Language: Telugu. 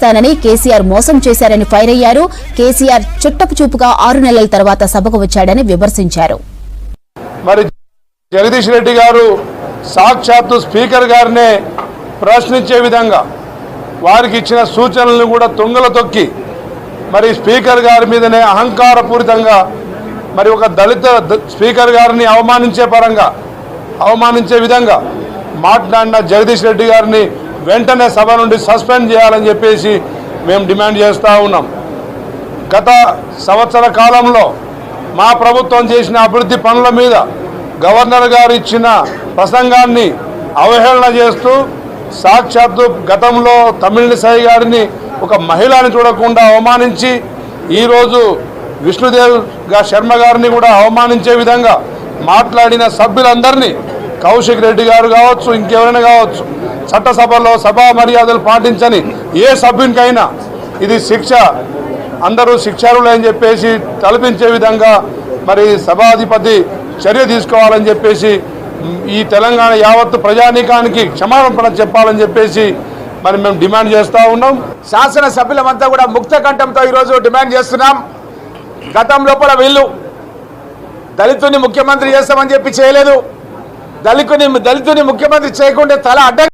ఇస్తానని కేసీఆర్ మోసం చేశారని ఫైర్ అయ్యారు. కేసీఆర్ చుట్టపు చూపుగా 6 నెలల తర్వాత సభకు వచ్చాడని విమర్శించారు. మరి జగదీష్ రెడ్డి గారు సాక్షాత్తు స్పీకర్ గారినే ప్రశ్నించే విధంగా వారికి ఇచ్చిన సూచనలను కూడా తుంగల తొక్కి మరి స్పీకర్ గారి మీదనే అహంకారపూరితంగా మరి ఒక దళిత స్పీకర్ గారిని అవమానించే విధంగా మాట్లాడిన జగదీష్ రెడ్డి గారిని వెంటనే సభ నుండి సస్పెండ్ చేయాలని చెప్పేసి మేము డిమాండ్ చేస్తూ ఉన్నాం. గత సంవత్సర కాలంలో మా ప్రభుత్వం చేసిన అభివృద్ధి పనుల మీద గవర్నర్ గారు ఇచ్చిన ప్రసంగాన్ని అవహేళన చేస్తూ సాక్షాత్తు గతంలో తమిళిసై గారిని ఒక మహిళని చూడకుండా అవమానించి ఈరోజు విష్ణుదేవ్ శర్మ గారిని కూడా అవమానించే విధంగా మాట్లాడిన సభ్యులందరినీ కౌశిక్ రెడ్డి గారు కావచ్చు, ఇంకెవరైనా కావచ్చు, చట్టసభలో సభా మర్యాదలు పాటించని ఏ సభ్యునికైనా ఇది శిక్ష, అందరూ శిక్షార్హులు అని చెప్పేసి తలపించే విధంగా మరి సభాధిపతి చర్య తీసుకోవాలని చెప్పేసి ఈ తెలంగాణ యావత్తు ప్రజానీకానికి క్షమాపణ చెప్పాలని చెప్పేసి మరి మేము డిమాండ్ చేస్తూ ఉన్నాం. శాసనసభ్యులమంతా కూడా ముక్త కంఠంతో ఈరోజు డిమాండ్ చేస్తున్నాం. గతం లోపల వీళ్ళు దళితుని ముఖ్యమంత్రి చేస్తామని చెప్పి చేయలేదు. దళితుని ముఖ్యమంత్రి చేయకుండా తల అడ్డ